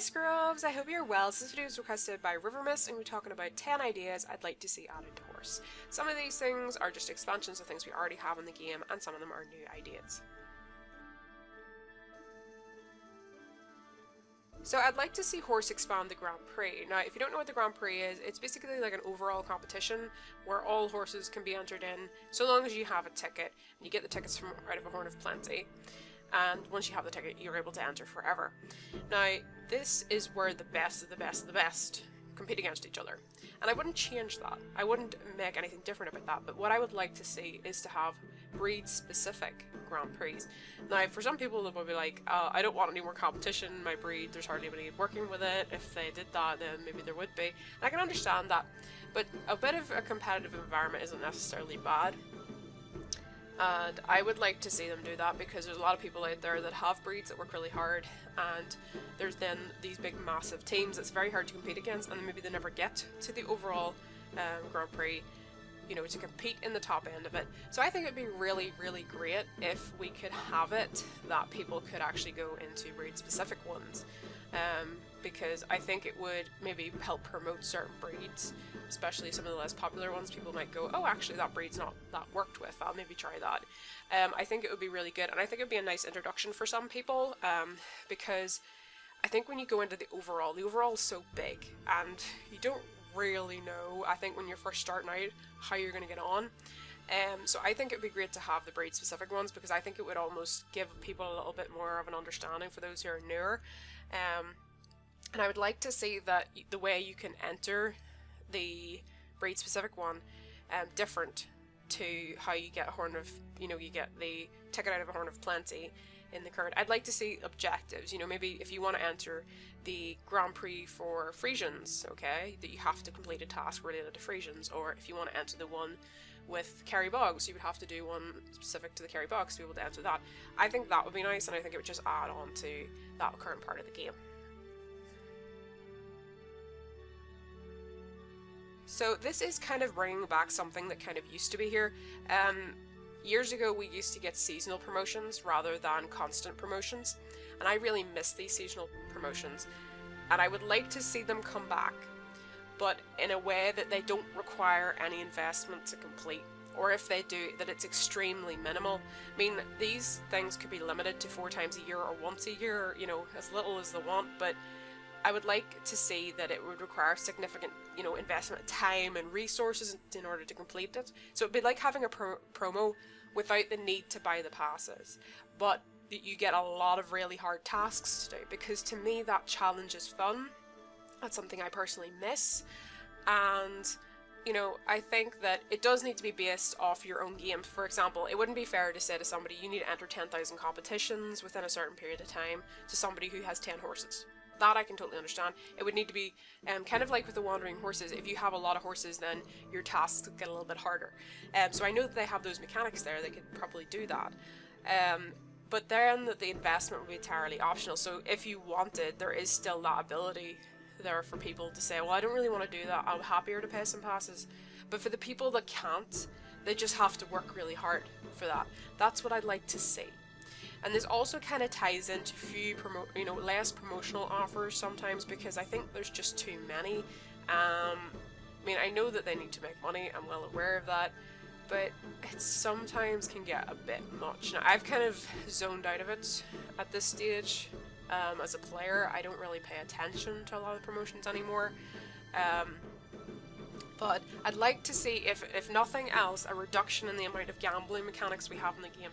Scrubs! I hope you're well. This video is requested by RiverMist and we're talking about 10 ideas I'd like to see added to Howrse. Some of these things are just expansions of things we already have in the game and some of them are new ideas. So I'd like to see Howrse expand the Grand Prix. Now if you don't know what the Grand Prix is, it's basically like an overall competition where all horses can be entered in so long as you have a ticket and you get the tickets from out of a horn of plenty. And once you have the ticket, you're able to enter forever. Now, this is where the best of the best of the best compete against each other. And I wouldn't change that. I wouldn't make anything different about that. But what I would like to see is to have breed-specific Grand Prix. Now, for some people, they'll be like, I don't want any more competition. My breed, there's hardly anybody working with it. If they did that, then maybe there would be. And I can understand that. But a bit of a competitive environment isn't necessarily bad. And I would like to see them do that because there's a lot of people out there that have breeds that work really hard, and there's then these big massive teams that's very hard to compete against, and maybe they never get to the overall Grand Prix, you know, to compete in the top end of it. So I think it'd be really, really great if we could have it that people could actually go into breed specific ones. Because I think it would maybe help promote certain breeds, especially some of the less popular ones. People might go, oh, actually that breed's not that worked with, I'll maybe try that. I think it would be really good, and I think it would be a nice introduction for some people, because I think when you go into the overall is so big, and you don't really know, I think when you're first starting out, how you're going to get on. So I think it would be great to have the breed specific ones, because I think it would almost give people a little bit more of an understanding for those who are newer. And I would like to see that the way you can enter the breed specific one different to how you get a horn of, you know, you get the ticket out of a horn of plenty in the current. I'd like to see objectives, you know, maybe if you want to enter the Grand Prix for Frisians, okay, that you have to complete a task related to Frisians, or if you want to enter the one with Kerry Bogs, you would have to do one specific to the Kerry Bogs to be able to enter that. I think that would be nice, and I think it would just add on to that current part of the game. So this is kind of bringing back something that kind of used to be here. Years ago we used to get seasonal promotions rather than constant promotions, and I really miss these seasonal promotions, and I would like to see them come back, but in a way that they don't require any investment to complete, or if they do, that it's extremely minimal. I mean, these things could be limited to 4 times a year or once a year, you know, as little as they want, but I would like to see that it would require significant, you know, investment of time and resources in order to complete it. So it'd be like having a promo without the need to buy the passes, but you get a lot of really hard tasks to do, because to me that challenge is fun. That's something I personally miss, and you know, I think that it does need to be based off your own game. For example, it wouldn't be fair to say to somebody you need to enter 10,000 competitions within a certain period of time to somebody who has 10 horses. That I can totally understand. It would need to be kind of like with the wandering horses. If you have a lot of horses, then your tasks get a little bit harder. So I know that they have those mechanics there, they could probably do that. But then the investment would be entirely optional. So if you wanted, there is still that ability there for people to say, well, I don't really want to do that, I'm happier to pay some passes. But for the people that can't, they just have to work really hard for that. That's what I'd like to see. And this also kind of ties into few less promotional offers sometimes, because I think there's just too many. I mean, I know that they need to make money, I'm well aware of that, but it sometimes can get a bit much. Now, I've kind of zoned out of it at this stage. As a player, I don't really pay attention to a lot of promotions anymore. But I'd like to see, if nothing else, a reduction in the amount of gambling mechanics we have in the game.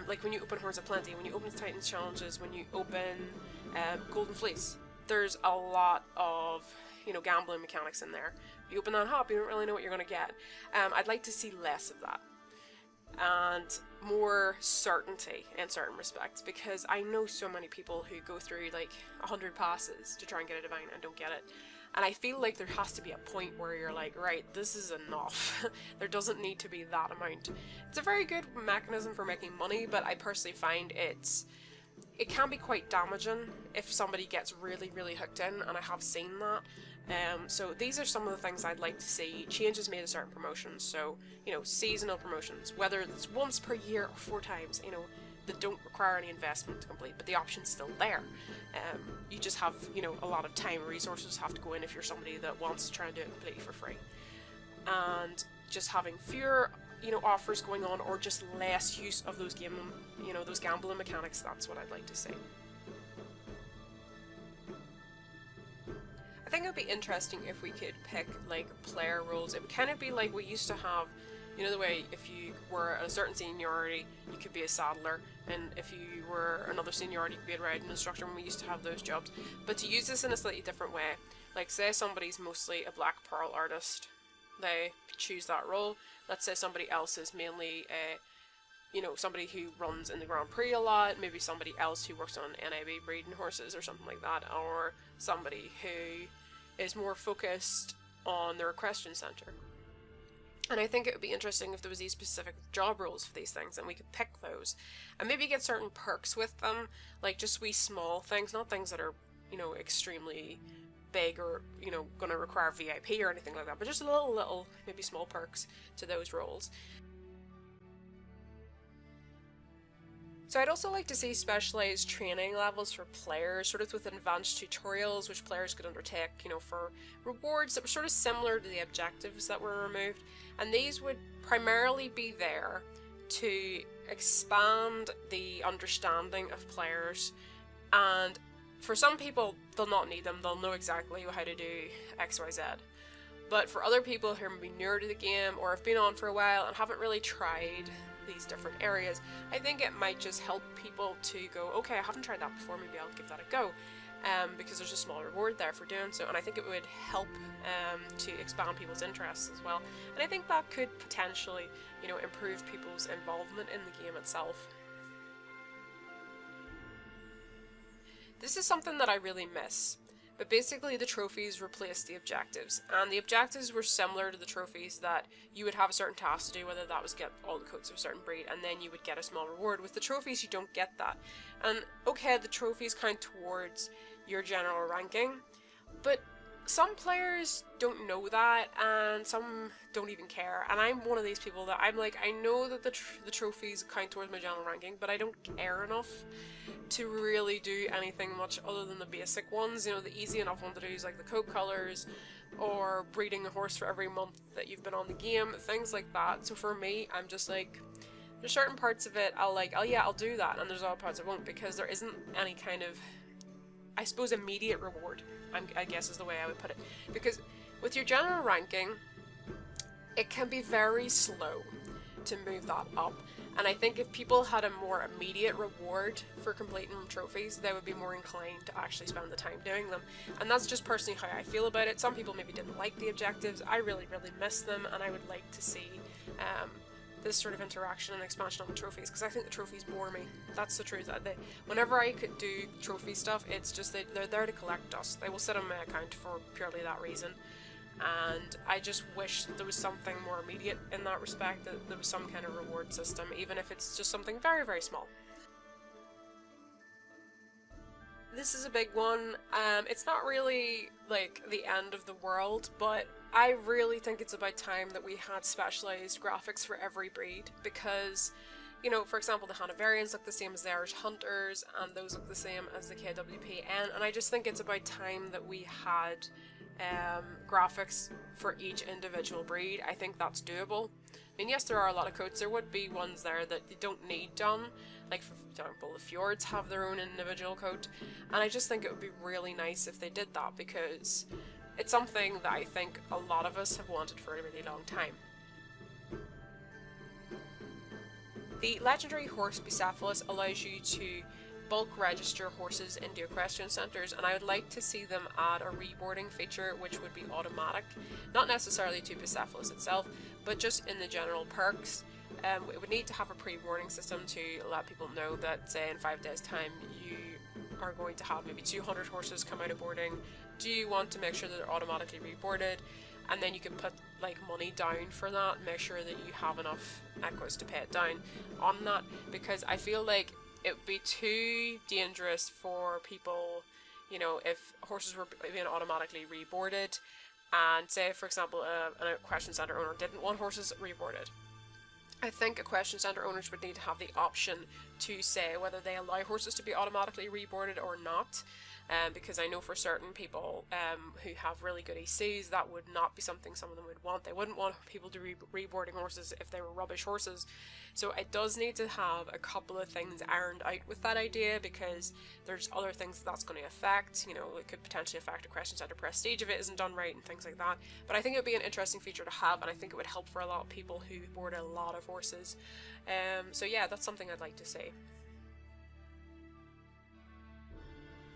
Like when you open Horns of Plenty, when you open Titans Challenges, when you open Golden Fleece, there's a lot of, you know, gambling mechanics in there. If you open that hop, you don't really know what you're going to get. I'd like to see less of that, and more certainty in certain respects, because I know so many people who go through like 100 passes to try and get a divine and don't get it. And I feel like there has to be a point where you're like, right, this is enough. There doesn't need to be that amount. It's a very good mechanism for making money, but I personally find it can be quite damaging if somebody gets really, really hooked in, and I have seen that. So these are some of the things I'd like to see changes made to certain promotions. So, you know, seasonal promotions, whether it's once per year or 4 times, you know, that don't require any investment to complete, but the option's still there. You just have, you know, a lot of time and resources have to go in if you're somebody that wants to try and do it completely for free. And just having fewer, you know, offers going on, or just less use of those those gambling mechanics, that's what I'd like to see. I think it would be interesting if we could pick like player roles. It would kind of be like we used to have, you know, the way if you were at a certain seniority, you could be a saddler, and if you were another seniority, you could be a riding instructor, and we used to have those jobs. But to use this in a slightly different way, like say somebody's mostly a black pearl artist, they choose that role. Let's say somebody else is mainly you know, somebody who runs in the Grand Prix a lot, maybe somebody else who works on NIB breeding horses or something like that, or somebody who is more focused on their equestrian centre. And I think it would be interesting if there was these specific job roles for these things, and we could pick those, and maybe get certain perks with them, like just wee small things, not things that are, you know, extremely big or, you know, going to require VIP or anything like that, but just little, maybe small perks to those roles. So I'd also like to see specialised training levels for players, sort of with advanced tutorials which players could undertake, you know, for rewards that were sort of similar to the objectives that were removed. And these would primarily be there to expand the understanding of players, and for some people they'll not need them, they'll know exactly how to do XYZ. But for other people who are maybe newer to the game or have been on for a while and haven't really tried these different areas, I think it might just help people to go, okay, I haven't tried that before, maybe I'll give that a go, because there's a small reward there for doing so, and I think it would help to expand people's interests as well. And I think that could potentially, you know, improve people's involvement in the game itself. This is something that I really miss. But basically the trophies replaced the objectives, and the objectives were similar to the trophies that you would have a certain task to do, whether that was get all the coats of a certain breed, and then you would get a small reward. With the trophies you don't get that. And okay, the trophies count towards your general ranking, but some players don't know that, and some don't even care, and I'm one of these people that I'm like, I know that the trophies count towards my general ranking, but I don't care enough to really do anything much other than the basic ones. You know, the easy enough one to do is like the coat colours, or breeding a horse for every month that you've been on the game, things like that. So for me, I'm just like, there's certain parts of it I'll like, oh yeah, I'll do that, and there's other parts I won't, because there isn't any kind of, I suppose, immediate reward, I guess is the way I would put it. Because with your general ranking, it can be very slow to move that up. And I think if people had a more immediate reward for completing trophies, they would be more inclined to actually spend the time doing them. And that's just personally how I feel about it. Some people maybe didn't like the objectives. I really, really miss them, and I would like to see this sort of interaction and expansion on the trophies, because I think the trophies bore me. That's the truth. Whenever I could do trophy stuff, it's just they're there to collect dust. They will sit on my account for purely that reason. And I just wish there was something more immediate in that respect, that there was some kind of reward system, even if it's just something very, very small. This is a big one. It's not really like the end of the world, but I really think it's about time that we had specialised graphics for every breed, because, you know, for example, the Hanoverians look the same as the Irish Hunters, and those look the same as the KWPN, and I just think it's about time that we had graphics for each individual breed. I think that's doable. I mean, yes, there are a lot of coats. There would be ones there that you don't need done, like for example the Fjords have their own individual coat, and I just think it would be really nice if they did that, because it's something that I think a lot of us have wanted for a really long time. The legendary horse Bucephalus allows you to bulk register horses into equestrian centres, and I would like to see them add a reboarding feature which would be automatic, not necessarily to Bucephalus itself, but just in the general perks. It would need to have a pre-warning system to let people know that, say, in 5 days time you are going to have maybe 200 horses come out of boarding. Do you want to make sure that they're automatically reboarded? And then you can put like money down for that, make sure that you have enough equos to pay it down on that, because I feel like it would be too dangerous for people, you know, if horses were being automatically reboarded, and say, for example, an equestrian centre owner didn't want horses reboarded. I think equestrian centre owners would need to have the option to say whether they allow horses to be automatically reboarded or not. Because I know for certain people who have really good ECs, that would not be something some of them would want. They wouldn't want people to be reboarding horses if they were rubbish horses. So it does need to have a couple of things ironed out with that idea, because there's other things that's going to affect. You know, it could potentially affect equestrian centre prestige if it isn't done right and things like that. But I think it would be an interesting feature to have, and I think it would help for a lot of people who board a lot of horses. So yeah, that's something I'd like to see.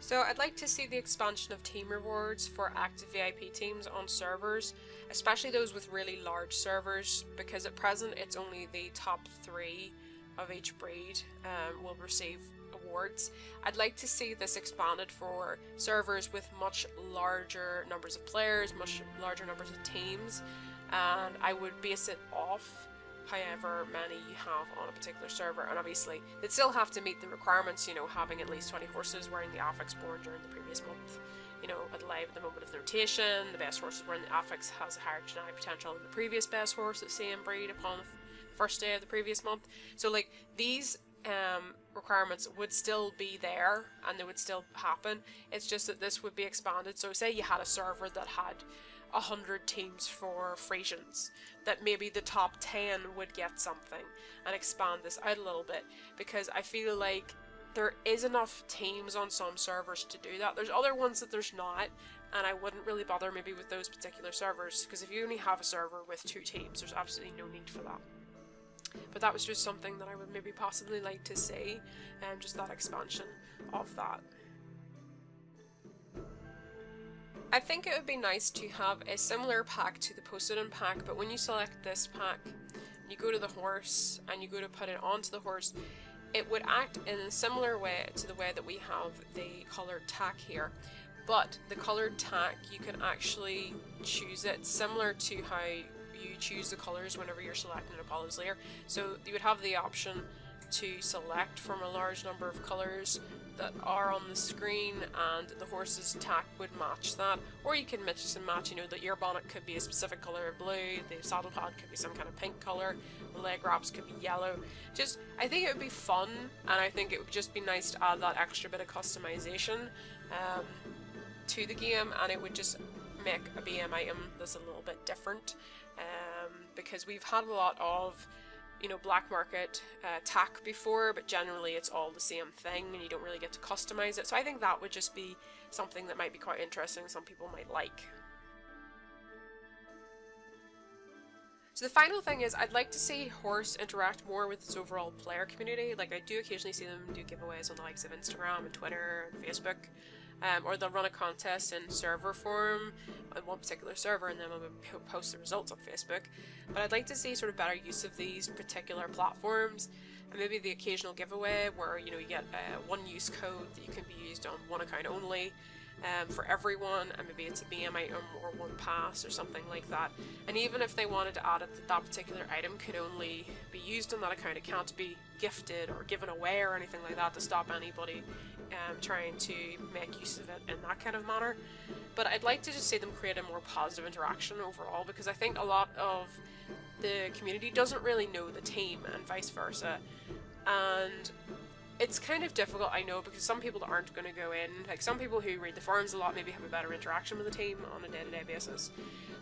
So I'd like to see the expansion of team rewards for active VIP teams on servers, especially those with really large servers, because at present it's only the top 3 of each breed will receive awards. I'd like to see this expanded for servers with much larger numbers of players, much larger numbers of teams, and I would base it off however many you have on a particular server, and obviously they'd still have to meet the requirements, you know, having at least 20 horses wearing the affix born during the previous month, you know, alive at the moment of the rotation. The best horses wearing the affix has a higher genetic potential than the previous best horse at same breed upon the first day of the previous month. So like these requirements would still be there and they would still happen. It's just that this would be expanded. So say you had a server that had 100 teams for Frisians, that maybe the top 10 would get something, and expand this out a little bit, because I feel like there is enough teams on some servers to do that. There's other ones that there's not, and I wouldn't really bother maybe with those particular servers, because if you only have a server with 2 teams, there's absolutely no need for that. But that was just something that I would maybe possibly like to see, and just that expansion of that. I think it would be nice to have a similar pack to the Poseidon pack, but when you select this pack, you go to the horse and you go to put it onto the horse, it would act in a similar way to the way that we have the coloured tack here. But the coloured tack, you can actually choose it similar to how you choose the colours whenever you're selecting an Apollo's Lair. So you would have the option to select from a large number of colours that are on the screen, and the horse's tack would match that, or you can mix and match. You know, the ear bonnet could be a specific colour of blue, the saddle pad could be some kind of pink colour, the leg wraps could be yellow. Just, I think it would be fun, and I think it would just be nice to add that extra bit of customization to the game, and it would just make a BM item that's a little bit different, because we've had a lot of, you know, black market TACK before, but generally it's all the same thing and you don't really get to customize it. So I think that would just be something that might be quite interesting, some people might like. So the final thing is, I'd like to see Howrse interact more with its overall player community. Like, I do occasionally see them do giveaways on the likes of Instagram and Twitter and Facebook. Or they'll run a contest in server form on one particular server and then they'll post the results on Facebook. But I'd like to see sort of better use of these particular platforms, and maybe the occasional giveaway where, you know, you get one use code that you can be used on one account only for everyone, and maybe it's a BM item or one pass or something like that. And even if they wanted to add it that that particular item could only be used on that account, it can't be gifted or given away or anything like that to stop anybody trying to make use of it in that kind of manner. But I'd like to just see them create a more positive interaction overall, because I think a lot of the community doesn't really know the team and vice versa, and it's kind of difficult, I know, because some people aren't going to go in, like some people who read the forums a lot maybe have a better interaction with the team on a day-to-day basis,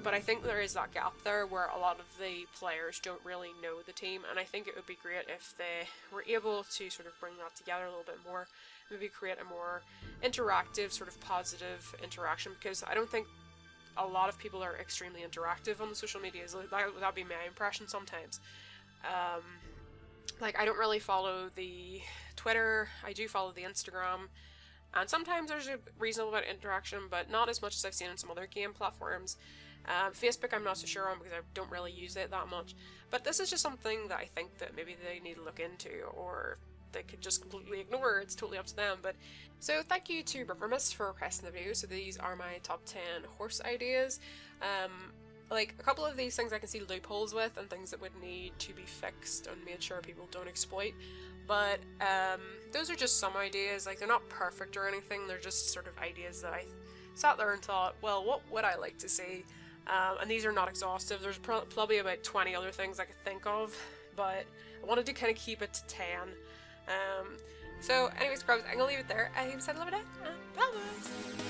but I think there is that gap there where a lot of the players don't really know the team, and I think it would be great if they were able to sort of bring that together a little bit more, maybe create a more interactive, sort of positive interaction, because I don't think a lot of people are extremely interactive on the social medias. That'd be my impression sometimes. Like, I don't really follow the Twitter, I do follow the Instagram, and sometimes there's a reasonable amount of interaction, but not as much as I've seen on some other game platforms. Facebook I'm not so sure on because I don't really use it that much, but this is just something that I think that maybe they need to look into, or they could just completely ignore. It's totally up to them. But so thank you to RiverMist for requesting the video. So these are my top 10 Howrse ideas. Like, a couple of these things I can see loopholes with and things that would need to be fixed and made sure people don't exploit, but those are just some ideas. Like, they're not perfect or anything, they're just sort of ideas that I sat there and thought, well, what would I like to see? And these are not exhaustive. There's probably about 20 other things I could think of, but I wanted to kind of keep it to 10. So anyways, Grubs, I'm gonna leave it there. I hope you had a lovely day, and bye!